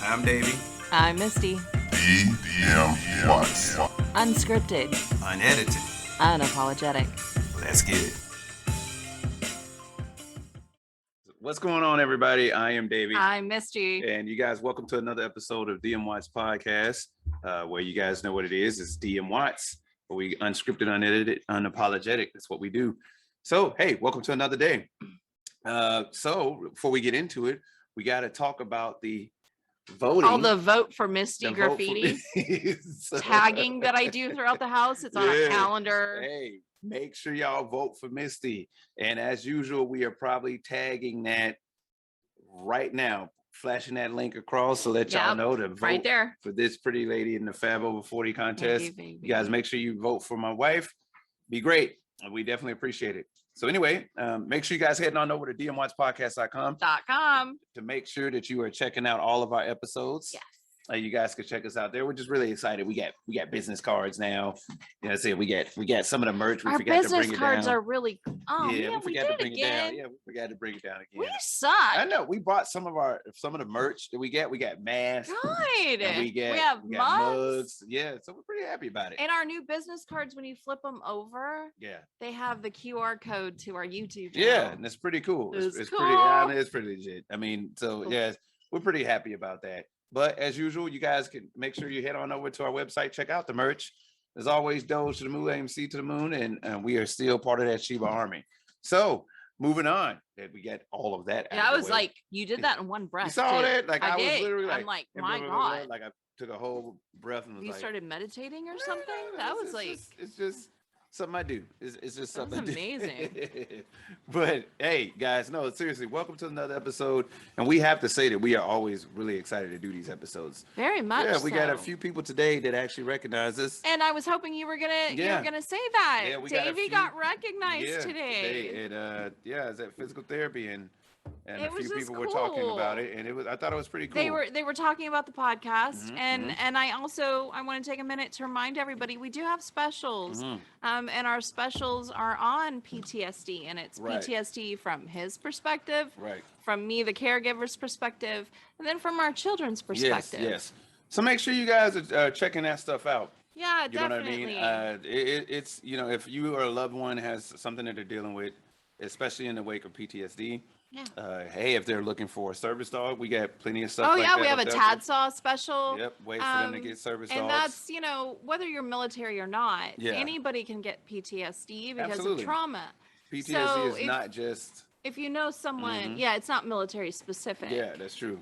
I'm Davey. I'm Misty. DM Unscripted. Unedited. Unapologetic. Let's get it. What's going on, everybody? I am Davey. I'm Misty. And you guys, welcome to another episode of DM Watts Podcast, where you guys know what it is. It's DM Watts, where we unscripted, unedited, unapologetic. That's what we do. So, hey, welcome to another day. So, before we get into it, we got to talk about the voting. All the vote for Misty The vote graffiti for- tagging that I do throughout the house. It's on a Yeah. calendar. Hey, make sure y'all vote for Misty. And as usual, we are probably tagging that right now, flashing that link across so that y'all Yep, know to vote right there. for this pretty lady in the Fab Over 40 contest. Baby. You guys make sure you vote for my wife. Be great. We definitely appreciate it. So anyway, make sure you guys heading on over to dmwatchpodcast.com .com. to make sure that you are checking out all of our episodes. Yes. You guys can check us out there. We're just really excited. We got business cards now. You know, say we got some of the merch. We Our forgot to business bring it cards down. are really. Oh yeah, man, we we forgot did to it bring it down. again. Yeah, we forgot to bring it down again. We I suck. know. We bought some of the merch that we got. We got masks. Good. And we have got mugs. Yeah, so we're pretty happy about it. And our new business cards, when you flip them over, Yeah. they have the QR code to our YouTube channel. Yeah, and it's pretty cool. It's cool. pretty. I mean, it's pretty legit. I mean, so Cool. yeah, we're pretty happy about that. But as usual, you guys can make sure you head on over to our website, check out the merch. There's always Doge to the moon, AMC to the moon, and we are still part of that Shiba army. So moving on, that we get all of that. Yeah, I was like, you did that in one breath. you saw too. that? Like I was did. literally like, I'm like, and my blah, blah, blah, God. like I took a whole breath and was You like, started meditating or "No, something? no, That it's was like, just- it's just something I do. It's just That was something. I do. amazing. But hey, guys, no, seriously, welcome to another episode. And we have to say that we are always really excited to do these episodes. very much. Yeah, we got a so. few people today that actually recognize us. And I was hoping you were gonna Yeah. say that. Yeah, we got a Davey few- got recognized Yeah, today. and it's at physical therapy, and It a was few just people were talking about cool. it, and I thought it was pretty cool. They were talking about the podcast, Mhm, and I want to take a minute to remind everybody we do have specials, Mhm. and our specials are on PTSD, and it's Right. PTSD from his perspective, Right. from me the caregiver's perspective, and then from our children's perspective. Yes. So make sure you guys are checking that stuff out. Yeah, You know definitely. what I mean? It's if you or a loved one has something that they're dealing with, especially in the wake of PTSD. Yeah. Hey, if they're looking for a service dog, we got plenty of stuff. Oh like yeah, that we have a up there. Tad Saw special. Yep, ways for them to get service And dogs. that's, whether you're military or not, Yeah. anybody can get PTSD because Absolutely. of trauma. PTSD so is not just. If you know someone, Mhm. yeah, it's not military specific. Yeah, that's true.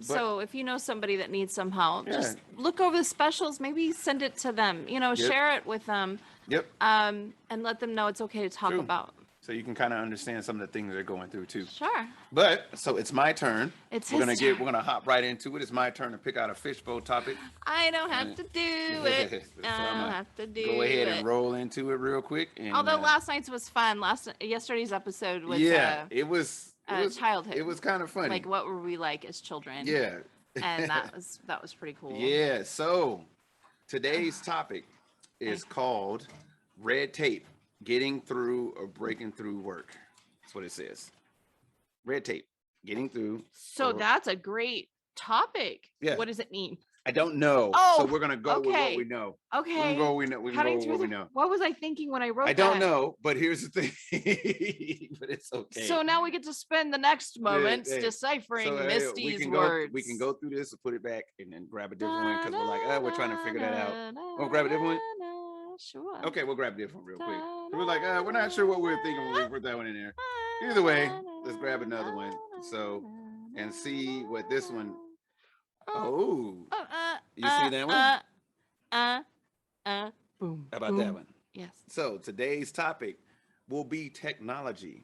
So if you know somebody that needs some help, Yeah. just look over the specials, maybe send it to them, share it with them, Yep. and let them know it's okay to talk True. about. So you can kind of understand some of the things they're going through too. Sure. But so it's my turn. It's we're his we're turn. gonna hop right into it. It's my turn to pick out a fishbowl topic. I don't have to do it. So I I'm don't gonna have to do Go ahead it. and roll into it real quick. And, Although last night's was fun. Yesterday's episode was it was childhood. It was kind of funny. like what were we like as children? Yeah. And that was pretty cool. Yeah. So today's topic is called red tape, getting through or breaking through work. That's what it says. Red tape, getting through. So or- that's a great topic. Yeah. What does it mean? I don't know. Oh, so we're gonna go with what okay. we know. Okay. We can go. We know. We can Cutting go with through what we the- know. What was I thinking when I wrote I that? don't know, but here's the thing. But it's okay. So now we get to spend the next moments hey. deciphering So, hey, Misty's we words. can go through this and put it back and then grab a different one because we're like, we're trying to figure that out. Wanna grab a different one? Sure. Okay, we'll grab a different one real quick. We're like, we're not sure what we were thinking when we put that one in there. Either way, let's grab another one. So, and see what this one. Oh, you see that one? Boom. How about that one? Yes. So today's topic will be technology.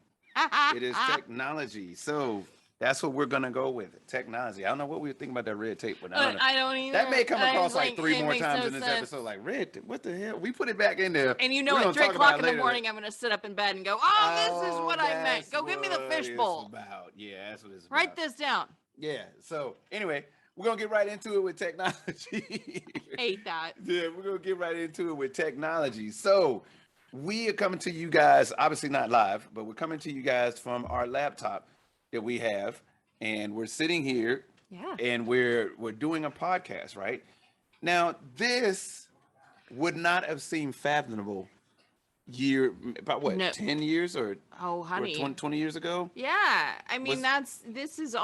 It is technology. So that's what we're gonna go with. Technology. I don't know what we were thinking about that red tape, but I don't know. I don't either. That may come across like three it more makes times no in this sense. episode. Like red, what the hell? We put it back in there. And We're at gonna 3 talk o'clock about in the later. morning, I'm gonna sit up in bed and go, "Oh, this is what I meant. that's Go give me the what it's fishbowl. about. Yeah, that's what it's about. Write this down." Yeah. So anyway, we're gonna get right into it with technology. Hate that. Yeah, we're gonna get right into it with technology. So we are coming to you guys, obviously not live, but we're coming to you guys from our laptop that we have, and we're sitting here Yeah. and we're doing a podcast right now. This would not have seemed fathomable about what, No. 10 years or Oh, honey. 20 years ago. Yeah. I mean, Was it's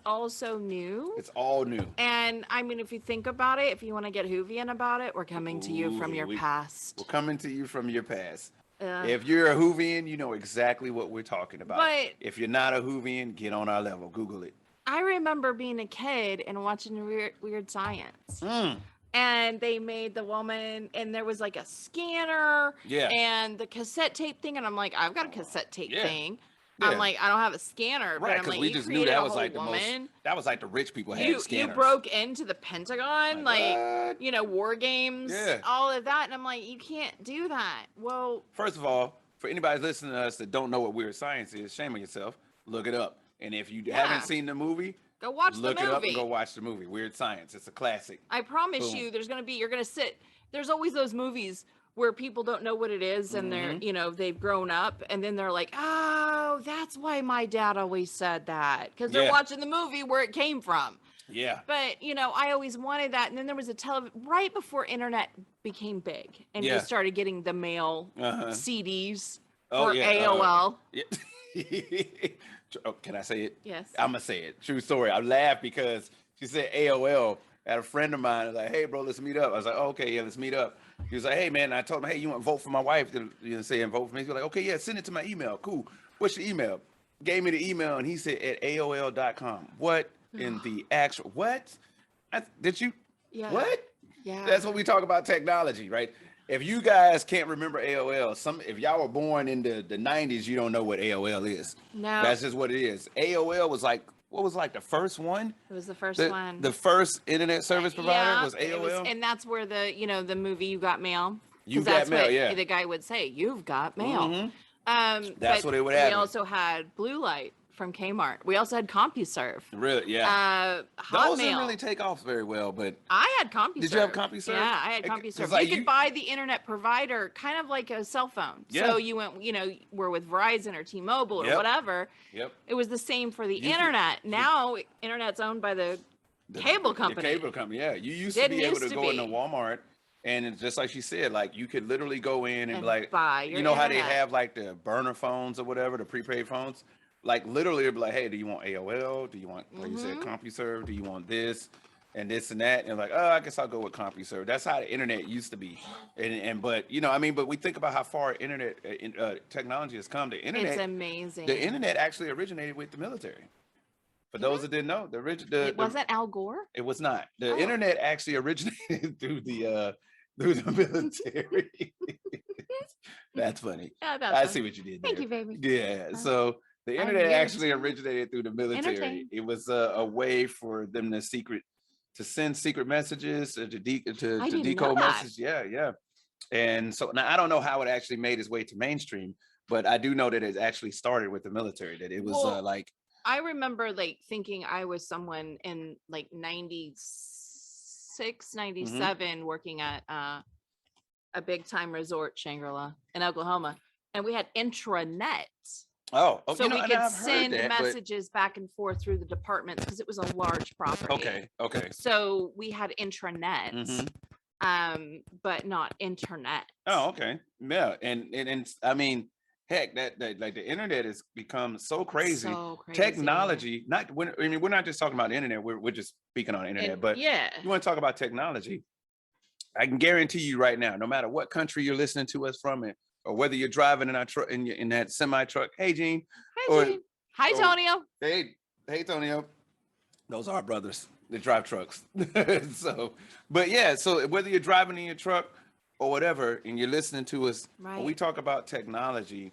all so new. It's all new. And I mean, if you think about it, if you want to get Whovian about it, we're coming to you from Ooh, your past. We're coming to you from your past. Uh, If you're a Whovian, you know exactly what we're talking about. But- if you're not a Whovian, get on our level. Google it. I remember being a kid and watching Weird Science. Mm. And they made the woman, and there was like a scanner, Yeah. and the cassette tape thing, and I'm like, I've got a cassette tape Yeah. thing. Yeah. I'm like, I don't have a scanner, Right, but I'm because like, we you just knew created that a was whole like the woman. most. That was like the rich people had You scanners. broke into the Pentagon, like what? you know, war games, Yeah. all of that, and I'm like, you can't do that. Well, First of all, for anybody listening to us that don't know what Weird Science is, shame on yourself. Look it up. And if you Yeah. haven't seen the movie, go watch look the it movie. up and go watch the movie. Weird Science. It's a classic. I promise Boom. you, you're gonna sit. There's always those movies where people don't know what it is, and they're, Mhm. you know, they've grown up, and then they're like, oh, that's why my dad always said that, because they're Yeah. watching the movie where it came from. Yeah. But you know, I always wanted that, and then there was a right before internet became big, and Yeah. you started getting the mail Uh-huh. CDs Oh, for yeah, AOL. Yeah. Oh, can I say it? Yes. I'm gonna say it. True story. I laughed because she said AOL. I had a friend of mine was like, "Hey, bro, let's meet up." I was like, oh, "Okay, yeah, let's meet up." He was like, "Hey, man," I told him, "Hey, you want to vote for my wife?" You know, saying vote for me. He was like, "Okay, yeah, send it to my email." Cool. What's your email? Gave me the email, and he said at AOL.com. What in the actual what? Did you? Yeah. What? Yeah. That's what we talk about technology, right? If you guys can't remember AOL, if y'all were born in the 90s, you don't know what AOL is. No. That's just what it is. AOL was like, what was like the first one? It was the first The, one. the first internet service provider Yeah, was AOL. and that's where the movie You Got Mail. 'Cause You Got that's Mail, what yeah. the guy would say. You've got mail. Mhm. That's what it would We happen. also had Blue Light from Kmart. We also had CompuServe. Really, yeah. Those didn't Hotmail. really take off very well, but I had CompuServe. Did you have CompuServe? Yeah, I had It- 'cause CompuServe. like you could buy the internet provider kind of like a cell phone. Yeah. So you went, were with Verizon or T-Mobile or Yep. whatever. yep. It was the same for the You could- internet. Now, internet's owned by the cable company. The cable company, yeah. You used Didn't to be able used to to go into be. Walmart, and it's just like she said, like you could literally go in and And be like, buy your you know how they internet. have like the burner phones or whatever, the prepaid phones. Like literally, it'd be like, hey, do you want AOL? Do you want, like you said, Mm-hmm. CompuServe? Do you want this and this and that? And like, oh, I guess I'll go with CompuServe. That's how the internet used to be. But but we think about how far internet technology has come. The internet, It's amazing. the internet actually originated with the military. For those that didn't know, It wasn't Al Gore? it was not. The Oh. internet actually originated through the military. That's funny. Yeah, that's I fun. see what you did there. Thank you, baby. Yeah. So the I'm internet here actually to originated through the military. entertain. It was a way for them to send secret messages to I didn't know decode that. messages. Yeah, yeah. And so now I don't know how it actually made its way to mainstream, but I do know that it actually started with the military. That it was Well, like I remember like thinking I was someone in like 96, 97 working at a big time resort, Shangri-La in Oklahoma. And we had intranet. oh, So we and could I've heard send that, but- messages back and forth through the departments because it was a large property. Okay. So we had intranet, Mhm. but not internet. Oh, okay. Yeah, and I mean, heck, that like the internet has become so crazy. So crazy. Technology, we're not just talking about the internet. We're just speaking on the internet, And- but yeah. you want to talk about technology. I can guarantee you right now, no matter what country you're listening to us from, it or whether you're driving in our truck in that semi truck. Hey, Gene. Hi, or- Gene. Hi, or- Tonio. Hey, Tonio. Those are our brothers that drive trucks. But yeah, so whether you're driving in your truck or whatever, and you're listening to us, when we Right. talk about technology,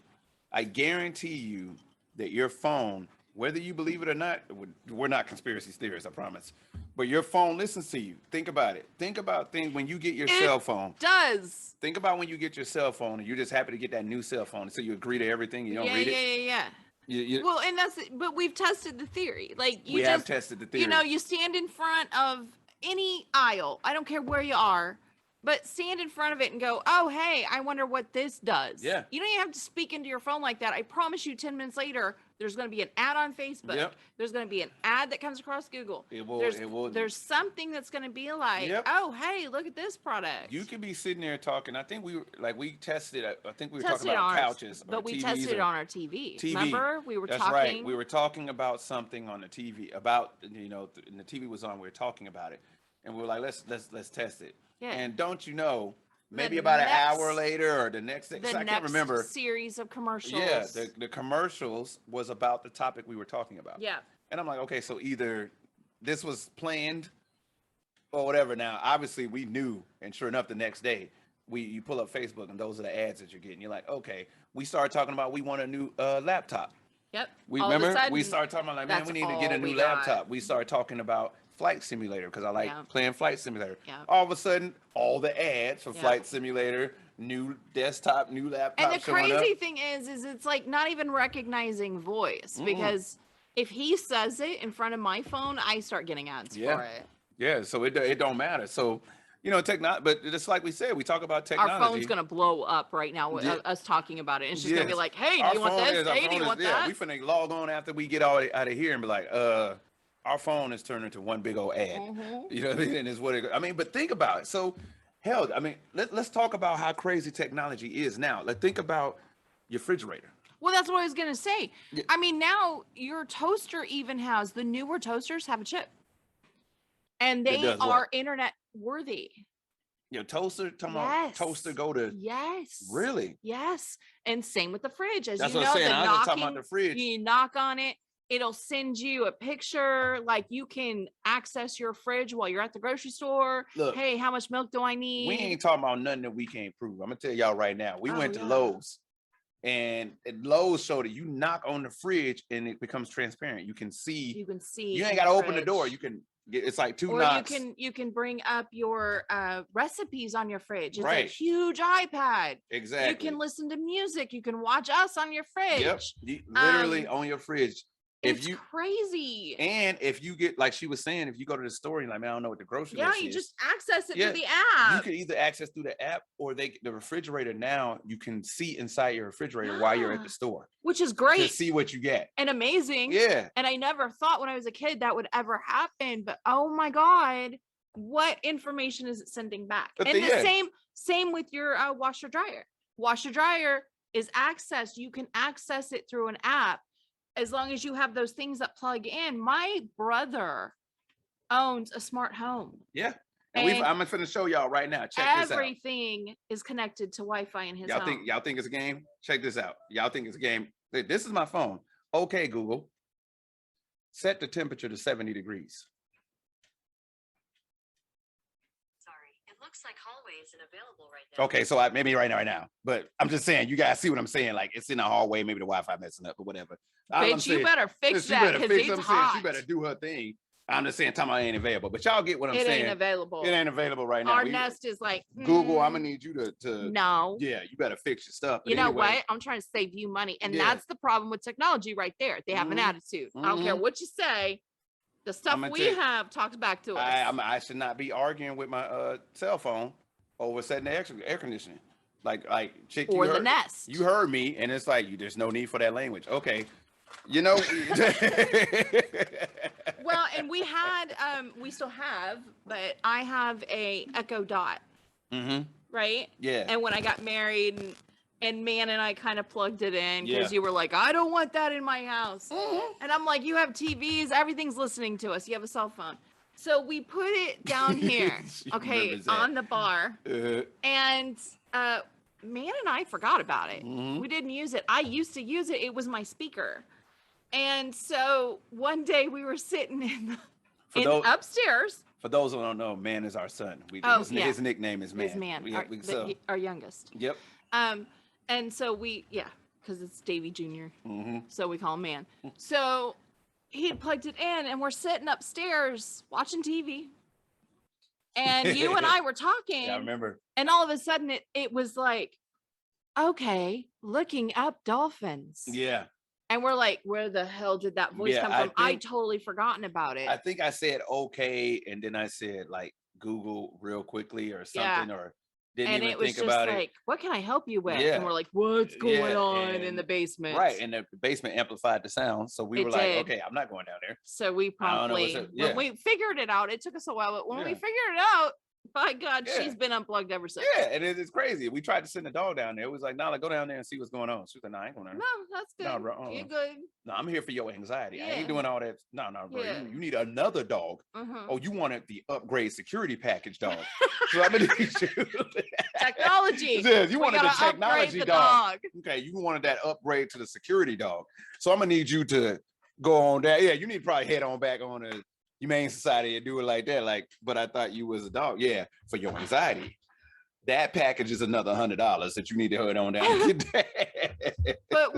I guarantee you that your phone, whether you believe it or not, we're not conspiracy theorists, I promise. But your phone listens to you. Think about it. Think about when you get your It cell phone. Does. Think about when you get your cell phone and you're just happy to get that new cell phone. So you agree to everything. You don't Yeah, read yeah, it. yeah. Well, and but we've tested the theory. Like We have tested the theory. you stand in front of any aisle. I don't care where you are, but stand in front of it and go, "Oh, hey, I wonder what this does." Yeah. You don't even have to speak into your phone like that. I promise you, 10 minutes later, There's going to be an ad on Facebook. Yep. There's going to be an ad that comes across Google. It will. There's something that's going to be like, Yep. oh, hey, look at this product. You can be sitting there talking. I think we tested. I think we were Tested talking about on our- couches, but or we TVs tested it or- on our TV. TV. Remember, we were That's talking. right. We were talking about something on the TV about, and the TV was on. We were talking about it, and we were like, let's test it. Yeah. And don't you know, maybe The about an next- hour later or the next day, 'cause the I next can't remember. series of commercials. Yeah, the commercials was about the topic we were talking about. Yeah. And I'm like, okay, so either this was planned or whatever. Now, obviously, we knew, and sure enough, the next day, you pull up Facebook, and those are the ads that you're getting. You're like, okay, we started talking about we want a new laptop. Yep. We All of a remember we sudden, started talking about like, man, that's we need to get a all new we got. laptop. We started talking about Flight Simulator because I like Yeah. playing Flight Simulator. Yeah. All of a sudden, all the ads for Yeah. Flight Simulator, new desktop, new laptop. And the showing crazy up. thing is it's like not even recognizing voice, Mm-mm. because if he says it in front of my phone, I start getting ads Yeah. for it. Yeah, so it don't matter. So, but just like we said, we talk about Our technology. phone's gonna blow up right now with Yeah. us talking about it. It's just gonna be Yes. like, hey, do Our you want phone this? is- our Hey, do phone you is- want yeah, that? we finna log on after we get all out of here and be like, our phone is turned into one big old ad. Mhm. You know what I mean? And it's what but think about it. So, hell, let's talk about how crazy technology is now. Let's think about your refrigerator. Well, that's what I was gonna say. Yeah. I mean, now your toaster even has the newer toasters have a chip, and they does what? are internet worthy. Your toaster, talking Yes. about toaster go to Yes. really? Yes. And same with the fridge. As That's you what know, I'm saying. the I was just talking knocking, about the fridge. you knock on it, it'll send you a picture. Like you can access your fridge while you're at the grocery store. Look, Hey, how much milk do I need? we ain't talking about nothing that we can't prove. I'm gonna tell y'all right now. We Oh, went to yeah. Lowe's, and Lowe's showed that you knock on the fridge and it becomes transparent. You can see. You can see. You ain't in got to the open the door. fridge. You can get. It's like two Or knocks. you can bring up your recipes on your fridge. It's a Right. huge iPad. Exactly. You can listen to music. You can watch us on your fridge. Yep. Literally Um, on your fridge. It's crazy. And if you get, like she was saying, if you go to the store and you're like, man, I don't know what the grocery Yeah, list you is. just access it Yeah, through the You app. can either access through the app or the refrigerator now. You can see inside your refrigerator while you're at the Yeah. store Which is to great see what you get. and amazing. Yeah. And I never thought when I was a kid that would ever happen. But oh my God, what information is it sending back? But And the yeah. same with your washer dryer. Washer dryer is accessed. You can access it through an app as long as you have those things that plug in. My brother owns a smart home. Yeah. And And I'm gonna show y'all right now. Check this out. Everything is connected to Wi-Fi in his Y'all home. think it's a game? Check this out. Y'all think it's a game? This is my phone. Okay, Google. Set the temperature to 70 degrees. Sorry, it looks like hallway isn't available right now. Okay, so maybe right now. But I'm just saying, you guys see what I'm saying? Like it's in the hallway, maybe the Wi-Fi messing up or whatever. All I'm Bitch, you saying- better fix she that better because fix it's it. I'm saying hot. she better do her thing. I'm just saying, time I ain't available. But y'all get what I'm It saying. ain't available. It ain't available right now. Our Nest is like Google, I'm mm, gonna need you to no. yeah, you better fix your stuff. But You know anyway, what? I'm trying to save you money. And Yeah. that's the problem with technology right there. They have an Mhm. attitude. I don't care Mhm. what you say. The stuff I'ma we tell you, have talks back to us. I should not be arguing with my cell phone over setting the air conditioning. Like chick, or you the heard, Nest. you heard me, and it's like there's no need for that language. Okay, you know. Well, and we had, we still have, but I have a Echo Dot, Mm-hmm. right? Yeah. And when I got married and man and I kind of plugged it in because Yeah. you were like, I don't want that in my house. Mhm. And I'm like, you have TVs, everything's listening to us. You have a cell phone. So we put it down here, She okay, remembers that. on the bar. And man and I forgot about it. Mhm. We didn't use it. I used to use it. It was my speaker. And so one day we were sitting For those- upstairs. For those who don't know, Man is our son. Oh, his, yeah. his nickname is Man. His man, We- our, we- the- so, our youngest. yep. And so because it's Davy Jr. Mm-hmm. So we call him Man. So he had plugged it in and we're sitting upstairs watching TV. And you and I were talking. Yeah, I remember. And all of a sudden it was like, okay, looking up dolphins. Yeah. And we're like, where the hell did that voice Yeah, come I from? I think- totally forgotten about it. I think I said okay, and then I said like Google real quickly or Yeah. something, or Didn't And even it was think just about like, what can I help you with? Yeah. And we're like, what's going Yeah, on in and- the basement? Right, and the basement amplified the sound, so we It were like, did. okay, I'm not going down there. So we I don't know what's promptly, up. Yeah. when we figured it out, it took us a while, but when we Yeah. figured it out, by God, Yeah. she's been unplugged ever since. Yeah, and it's crazy. We tried to send the dog down there. It was like, nah, like, go down there and see what's going on. She was like, nah, I ain't going down No, there. that's good. Nah, bro, You're good. No, I'm here for your anxiety. I Yeah. ain't doing all that. No, bro. Yeah. You need another dog. Mhm. Oh, you wanted the upgrade security package dog. So I'm gonna need you. Technology. Yeah, you We wanted the gotta upgrade technology the dog. Okay, you wanted that upgrade to the security dog. So I'm gonna need you to go on that. Yeah, you need to probably head on back on the Humane Society and do it like that. Like, but I thought you was a dog. Yeah, for your anxiety. That package is another $100 that you need to head on down. And get that. But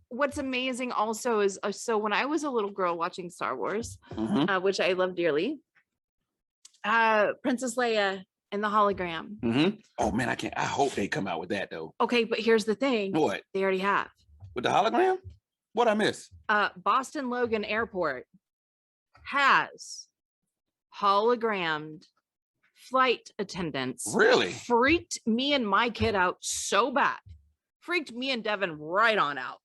what's amazing also is, so when I was a little girl watching Star Wars, Mhm, which I love dearly, Princess Leia and the hologram. mhm. Oh man, I hope they come out with that though. Okay, but here's the thing. What? They already have. With the hologram? What I miss? Boston Logan Airport has hologrammed flight attendants. Really? Freaked me and my kid out so bad. Freaked me and Devin right on out.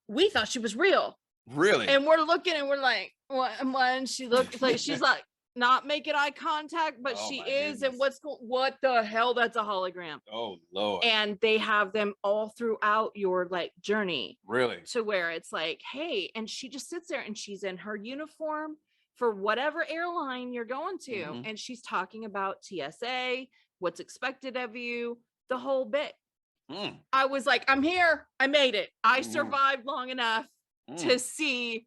We thought she was real. Really? And we're looking and we're like, what? And she looked like, she's like not making eye contact, but Oh she my is. And goodness. what the hell? That's a hologram. Oh Lord. And they have them all throughout your like journey, Really? to where it's like, hey, and she just sits there and she's in her uniform for whatever airline you're going to. Mhm. And she's talking about TSA, what's expected of you, the whole bit. Mm, I was like, I'm here. I made it. I Mhm. survived long enough mm. to see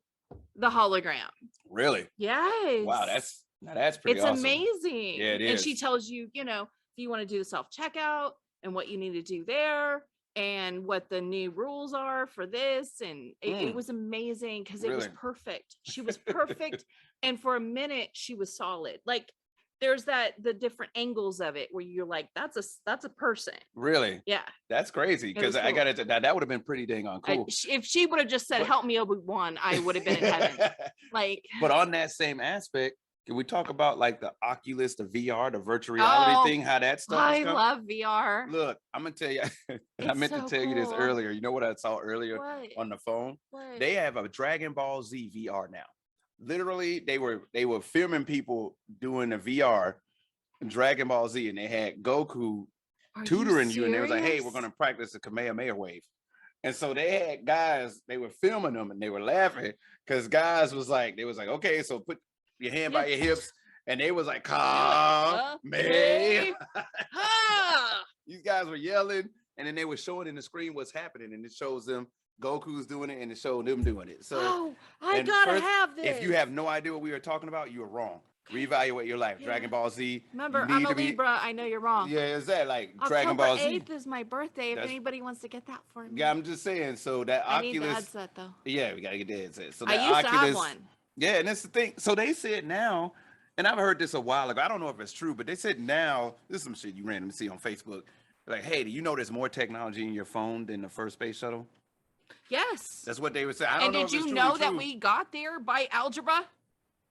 the hologram. Really? Yes. Wow, that's pretty it's awesome. amazing. Yeah, it And she is. tells you, if you want to do the self-checkout and what you need to do there and what the new rules are for this. And it Mm. was amazing because it was Really? perfect. She was perfect. And for a minute, she was solid. Like there's the different angles of it where you're like, that's a person. Really? Yeah. That's crazy. It Because was I cool. got it. That would have been pretty dang on cool. If she would have just said, But- help me, Obi-Wan, I would have been in heaven. Like, But on that same aspect, can we talk about like the Oculus, the VR, the virtual reality Oh, thing, how that stuff is I coming? love VR. Look, I'm gonna tell you, I It's meant so to tell you this cool. earlier. You know what I saw earlier What? on the phone? What? They have a Dragon Ball Z VR now. Literally, they were filming people doing the VR Dragon Ball Z, and they had Goku Are tutoring you, and they was like, "Hey, we're serious? gonna practice the Kamehameha wave." And so they had guys, they were filming them, and they were laughing because guys was like, "Okay, so put your hand by your hips," and they was like, "Calm, May. Ah! These guys were yelling, and then they were showing in the screen what's happening, and it shows them Goku's doing it, and it showed them doing it. So Oh, I and gotta first, have this. if you have no idea what we were talking about, you were wrong. Reevaluate your life. Yeah. Dragon Ball Z. Remember, you I'm need a to be- Libra. I know you're wrong. Yeah, is that like Dragon October Ball Z? 8th is my birthday. If That's- anybody wants to get that for me. Yeah, I'm just saying. So that I need the Oculus, headset though. yeah, we gotta get the headset. So I that used to have Oculus, one. yeah, and that's the thing. So they said now, and I've heard this a while ago. I don't know if it's true, but they said now, this is some shit you randomly see on Facebook. Like, hey, do you know there's more technology in your phone than the first space shuttle? Yes. That's what they would say. I don't And know did if it's you truly know that true. we got there by algebra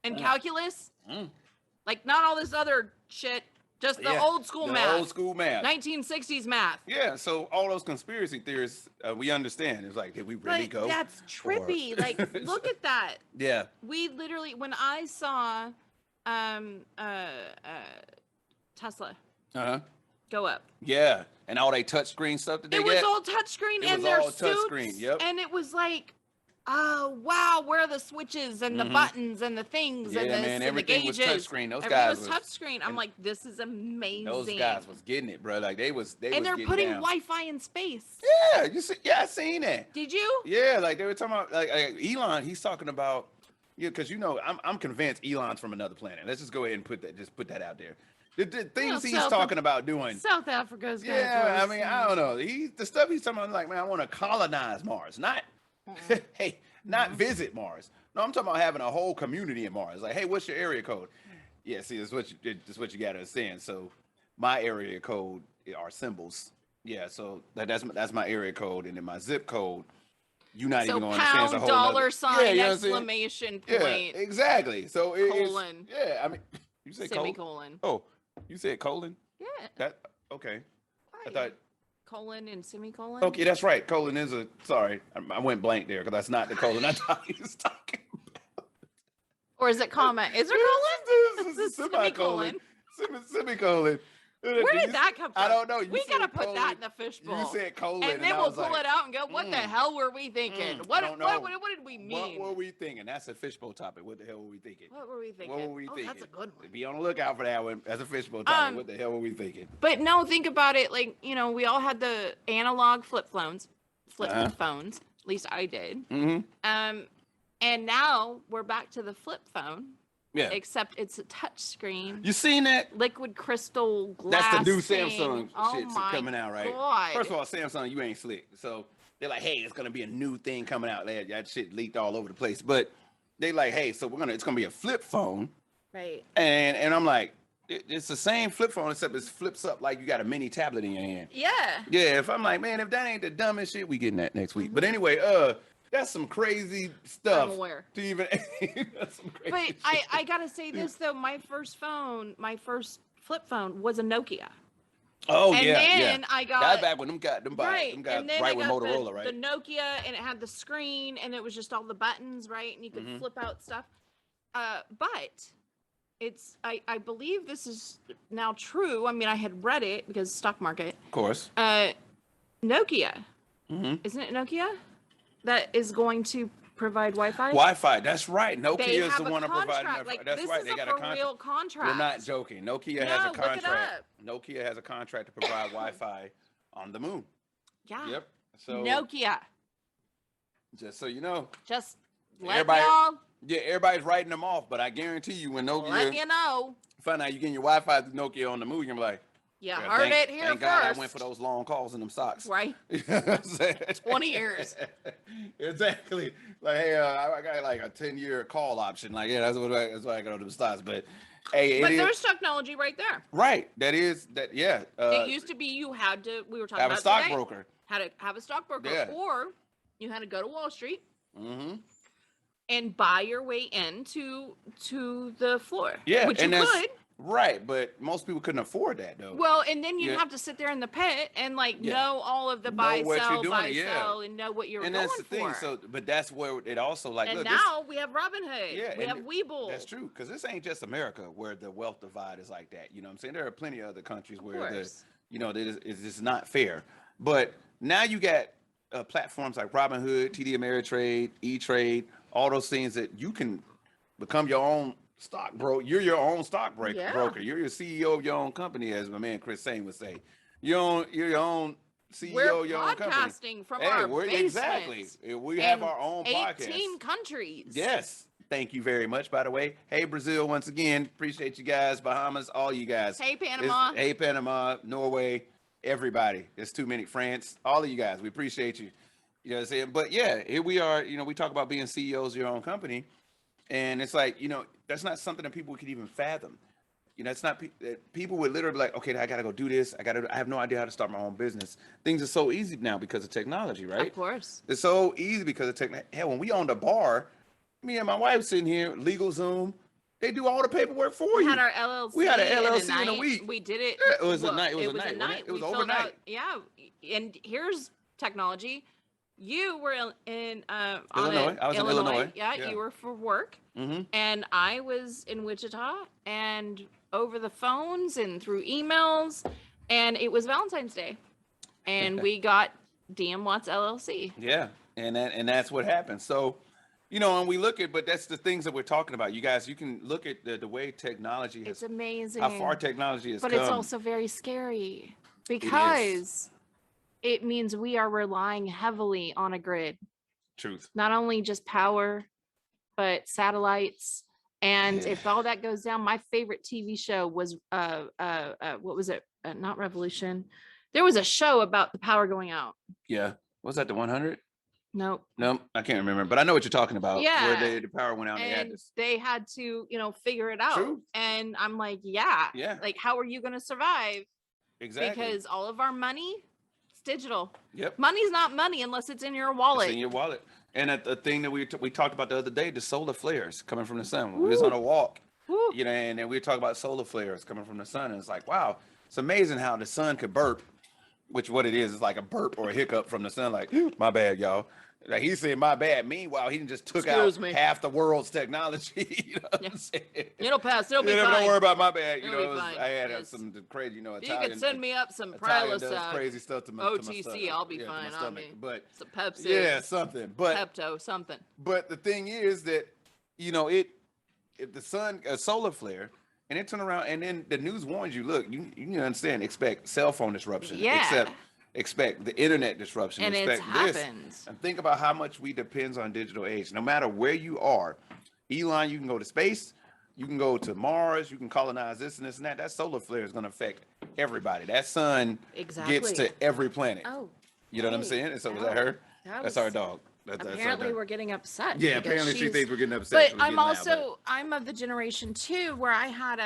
and Mm. calculus? Mm. Like not all this other shit, just the Yeah, old school the math. old school math. 1960s math. Yeah, so all those conspiracy theorists, we understand. It's like, did we really Like, go? that's trippy. Like, look at that. Yeah. We literally, when I saw Tesla Uh-huh. go up, Yeah. And all they touchscreen stuff that they it was get. all touchscreen It and was their all suits, touchscreen, yep. and it was like, oh wow, where are the switches and the Mhm. buttons and the things Yeah, and this man, and everything the was gauges. touchscreen. Those Everything guys was was, touchscreen. I'm and like, this is amazing. those guys was getting it, bro. Like they was and they're getting putting down. Wi-Fi in space. Yeah, you see, yeah, I seen that. Did you? Yeah, like they were talking about like Elon. He's talking about because I'm convinced Elon's from another planet. Let's just go ahead and put that out there. The things he's South- talking about doing. South Africa's got Yeah, I those mean, I don't things. know. The stuff he's talking about, like, man, I want to colonize Mars, not hey, not visit Mars. No, I'm talking about having a whole community in Mars. Like, hey, what's your area code? Yeah, see, that's what you got to understand. So, my area code are symbols. Yeah, so that's my area code, and then my zip code. You're not So even going to understand. It's a pound, whole dollar nother- sign, Yeah, you know what I'm saying? exclamation Yeah, point, exactly. So it's, colon, yeah, I mean, you said colon. semicolon. Oh, you said colon. Yeah. That Okay. I Why? thought. Colon and semicolon. Okay, that's right. Colon is a. Sorry, I went blank there because that's not the colon I thought he was talking. Or is it comma? Is there colon? This is This is semicolon. Semicolon. Where did that come from? I don't know. You We gotta said put colon. that in the fishbowl. You said colon, and then I we'll was pull like, it out and go, what the hell were we thinking? What, I don't what, know. what did we mean? What were we thinking? That's a fishbowl topic. What the hell were we thinking? What were we thinking? What were we Oh, thinking? that's a good one. Be on the lookout for that one. That's a fishbowl topic. What the hell were we thinking? But no, think about it. Like, we all had the analog flip phones, phones. At least I did. Mm-hmm. And now we're back to the flip phone. Yeah. Except it's a touch screen. You seen that? Liquid crystal glass. That's the new thing. Samsung Oh shit my coming out, right? God. First of all, Samsung, you ain't slick. So they're like, hey, it's gonna be a new thing coming out. That shit leaked all over the place. But they like, hey, so it's gonna be a flip phone. Right. And I'm like, it's the same flip phone except it flips up like you got a mini tablet in your hand. Yeah. Yeah. If I'm like, man, if that ain't the dumbest shit, we getting that next week. But anyway, that's some crazy stuff. I'm aware. To even. That's some crazy But shit. I gotta say this though, my first flip phone was a Nokia. Oh and yeah, then yeah. I got That's back when them got right, them got and then right I with got Motorola, the right? Nokia, and it had the screen, and it was just all the buttons, right, and you could flip out stuff. But it's I believe this is now true. I mean, I had read it because stock market. Of course. Nokia, isn't it Nokia that is going to provide Wi-Fi? Wi-Fi, that's right. They Nokia is have the a one to provide. contract. Like, That's this right. is They a got for a contract. real contract. We're not joking. Nokia has No, a look it contract. up. Nokia has a contract to provide Wi-Fi on the moon. Yeah. Yep. So Nokia. just so you know, Just let Everybody- y'all yeah, everybody's writing them off, but I guarantee you, when let Nokia you know. find out you getting your Wi-Fi through Nokia on the moon, you're gonna be like, You "Yeah, heard it here thank first. God I went for those long calls in them socks." Right? You know what I'm saying? 20 years. Exactly. Like, hey, I got like a 10-year call option. Like, yeah, that's why I go to them stocks. But hey, But it is there's technology right there. right. Yeah. It used to be you had to, we were talking have a about stockbroker. had to have a stockbroker, Yeah. or you had to go to Wall Street Mm-hmm. and buy your way into the floor. Yeah, Which you and that's could. right. But most people couldn't afford that though. Well, and then you'd Yeah. have to sit there in the pit and Yeah. know all of the Know buy, what you're sell, doing, buy, yeah. sell, and know what you're and going that's the thing. for. So, but that's where it also like. And look, now we have Robinhood. Yeah, we and have Webull. that's true, because this ain't just America where the wealth divide is like that. You know what I'm saying? There are plenty of other countries where course. it's just not fair. But now you got platforms like Robinhood, TD Ameritrade, E-Trade, all those things that you can become your own stock broker. You're your own stockbroker. Yeah. Broker. You're your CEO of your own company, as my man Chris Sane would say. You're your own CEO We're of your own company. podcasting from our exactly. basements We have in our own 18 podcast. countries. Yes. Thank you very much, by the way. Hey, Brazil, once again. Appreciate you guys. Bahamas, all you guys. Hey, Panama. Hey, Panama, Norway, everybody. There's too many. France, all of you guys. We appreciate you. You know what I'm saying? But yeah, here we are. You know, we talk about being CEOs of your own company. And it's like, that's not something that people could even fathom. It's not people would literally be like, okay, I got to go do this. I have no idea how to start my own business. Things are so easy now because of technology, right? Of course. It's so easy because of technology. Hell, when we owned a bar, me and my wife sitting here, LegalZoom, they do all the paperwork for We you. had our LLC. We had an in LLC in a night. week. We did it. Yeah, it was a night. It was It a was night, a wasn't night. it? It was We filled overnight. out- yeah. And here's technology. You were in Illinois. I was in Illinois. Yeah, Yeah. you were for work. Mm-hmm. And I was in Wichita, and over the phones and through emails, and it was Valentine's Day, and we got DM Watts LLC. Yeah, and that's what happened. So, and we look at, but that's the things that we're talking about. You guys, you can look at the way technology has, It's amazing. how far technology has but come. it's also very scary because it means we are relying heavily on a grid, Truth. not only just power, but satellites. And Yeah. if all that goes down, my favorite TV show was what was it? Not Revolution. There was a show about the power going out. Yeah. Was that the 100? Nope. No, I can't remember, but I know what you're talking about. Yeah. Where the power went out and they had And this. they had to, figure it out. True. And I'm like, yeah. Yeah. Like, how are you going to survive? Exactly. Because all of our money, it's digital. Yep. Money's not money unless it's in your wallet. It's in your wallet. And the thing that we talked about the other day, the solar flares coming from the sun. We was on a walk, Woo. and then we were talking about solar flares coming from the sun. And it's like, wow, it's amazing how the sun could burp, which what it is like a burp or a hiccup from the sun. Like, my bad, y'all. Like he said, my bad. Meanwhile, he just took Excuse out me. half the world's technology. You know what I'm saying? It'll pass. It'll be Yeah, fine. don't worry about my bad. You It'll be know, fine. I had It's- some crazy, you know, You Italian. can send me up some Italian does Prilosec, crazy stuff to my OTC. stomach. I'll be Yeah, to my fine. I stomach. mean, But some Pepsi. yeah, something. But Pepto, something. but the thing is that, you know, if the sun, a solar flare, and it turn around, and then the news warns you, look, you understand, expect cell phone disruption. Yeah. Expect the internet disruption. And it expect this. happens. And think about how much we depends on digital age. No matter where you are, Elon, you can go to space, you can go to Mars, you can colonize this and this and that. That solar flare is going to affect everybody. That sun gets to every planet. Oh. You know what I'm hey, saying? And so was that that her? that That's was- our dog. That's our Apparently, dog. we're getting upset. Yeah, because apparently she she's- thinks we're getting upset. But we're I'm getting loud, also I'm of the generation too where I had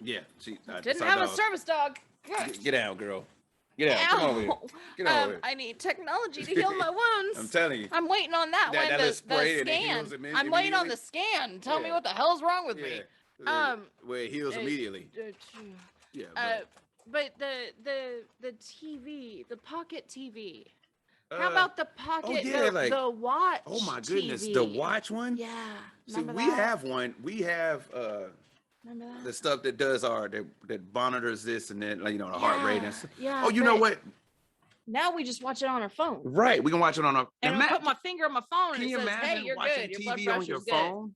yeah, she didn't have a service dog. Get out, girl. Get out. Come over here. Ow. Get over here. I need technology to heal my wounds. I'm telling you. I'm waiting on that one. That little spray The and it scan. heals it I'm waiting on immediately? the scan. Tell me Yeah. what the hell's wrong with me. Where it heals uh, immediately. Yeah. But the TV, the pocket TV. But, How about the pocket? yeah, like- the watch. oh my goodness, TV? the watch one? Yeah. See, Remember we that? have one. We have Remember that? the stuff that does that monitors this and then, like, you know, the heart rate and stuff. Yeah. Oh, you know but what? Now we just watch it on our phone. Right, we can watch it on our. And I Ima- put my finger on my phone Can and it you says, imagine "Hey, you're watching good. Your blood TV on your pressure's good." phone?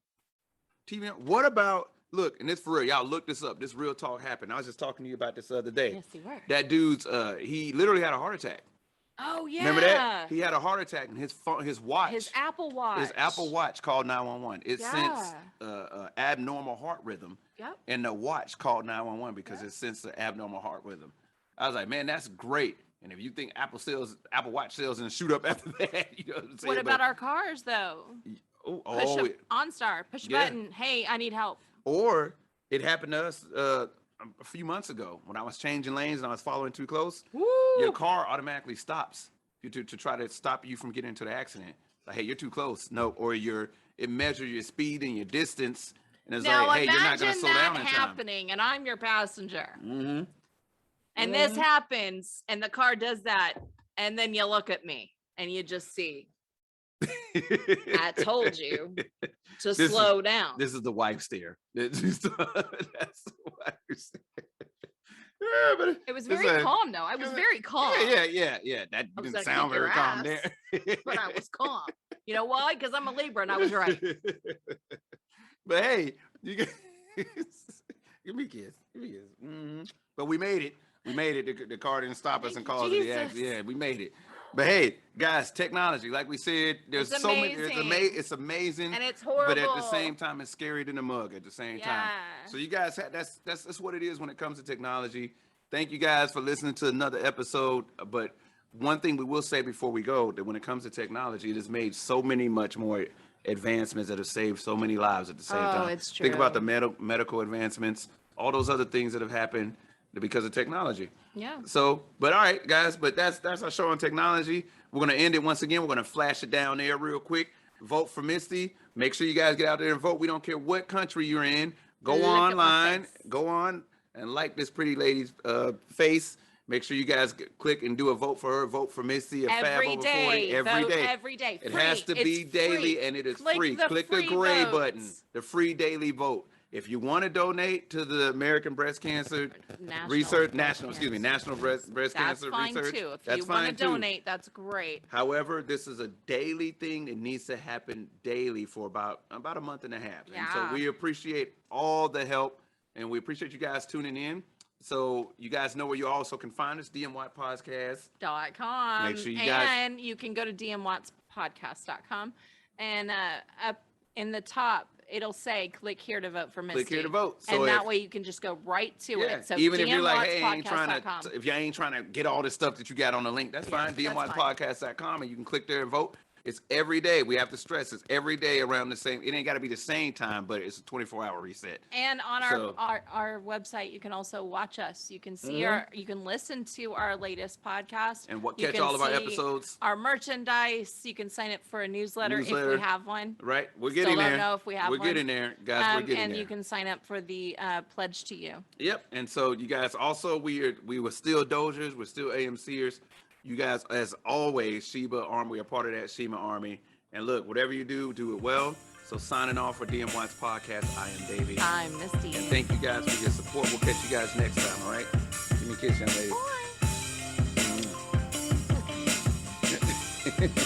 TV. What about look? And it's for real. Y'all look this up. This real talk happened. I was just talking to you about this the other day. Yes, you were. That dude's he literally had a heart attack. Oh yeah. Remember that? He had a heart attack and his phone, his watch, His Apple Watch. his Apple Watch called 911. It sensed Yeah. abnormal heart rhythm, Yep. and the watch called 911 because it sensed the abnormal heart rhythm. I was like, man, that's great. And if you think Apple Watch sales and shoot up after that, you know what I'm saying? What about our cars though? Push Oh, OnStar. Push a yeah. button. Hey, I need help. or it happened to us a few months ago when I was changing lanes and I was following too close. Woo! Your car automatically stops to try to stop you from getting into the accident. Like, hey, you're too close. No, or it measures your speed and your distance, and it's Now like, hey, you're not imagine gonna slow down that in time. happening, and I'm your passenger, Mm-hmm. and this happens, and the car does that, and then you look at me, and you just see, I told you to This is- slow down. This is the wife stare. That's the wife stare. Yeah, but It was it's very a- calm, though. I was very calm. Yeah. That I was didn't gonna sound kick your very calm ass, there. but I was calm. You know why? Because I'm a Libra, and I was right. But hey, you get give me a kiss. Give me a kiss. Mhm. But we made it. We made it. The car didn't stop us Thank and you, cause the Jesus. accident. Yeah, we made it. But hey, guys, technology, like we said, there's It's so many. amazing. It's amazing. And it's horrible. But at the same time, it's scary than a mug. At the same time, Yeah. so you guys, that's what it is when it comes to technology. Thank you guys for listening to another episode. But one thing we will say before we go, that when it comes to technology, it has made so many much more advancements that have saved so many lives at the same Oh, time. it's Think about true. the medical advancements, all those other things that have happened because of technology. Yeah. So, but all right, guys, but that's our show on technology. We're gonna end it once again. We're gonna flash it down there real quick. Vote for Misty. Make sure you guys get out there and vote. We don't care what country you're in. Go Look at my online. face. Go on and like this pretty lady's face. Make sure you guys click and do a vote for her. Vote for Misty. A fab Every over 40 day. every Vote day. every day. It Free. has to be It's daily, free. and it is Click free. the Click the free gray votes. button. The free daily vote. If you want to donate to the American Breast Cancer Research National Breast That's Cancer fine Research, too. If that's you want to fine too. donate, that's great. However, this is a daily thing that needs to happen daily for about a month and a half. And so Yeah. we appreciate all the help, and we appreciate you guys tuning in. So you guys know where you also can find us, DMY Podcast. .com. Make sure you guys- And you can go to dmwattspodcast.com, and up in the top it'll say click here to vote for Misty. Click here to vote. So and that if- way you can just go right to Yeah, it. So even if you're like, hey, I ain't dmwattspodcast.com. trying to, if you ain't trying to get all this stuff that you got on the link, that's fine. that's fine. DMYpodcast.com, and you can click there and vote. It's every day. We have to stress it's every day around the same. It ain't got to be the same time, but it's a 24-hour reset. And on So- our website, you can also watch us. You can see you can listen to our latest podcast. And what You catch can all of our see episodes, Our merchandise. You can sign up for a newsletter if Newsletter. we have one. right? We're Still getting don't there. know if we have We're one. getting there, guys. We're getting And there. you can sign up for the pledge to you. Yep. And so you guys also we were still Dozers, we're still AMCers. You guys, as always, Sheba Army, we are part of that Sheba Army. And look, whatever you do, do it well. So signing off for DM Watts Podcast, I am Davey. I'm Misty. And thank you guys for your support. We'll catch you guys next time, all right? Give me a kiss, young lady. Bye.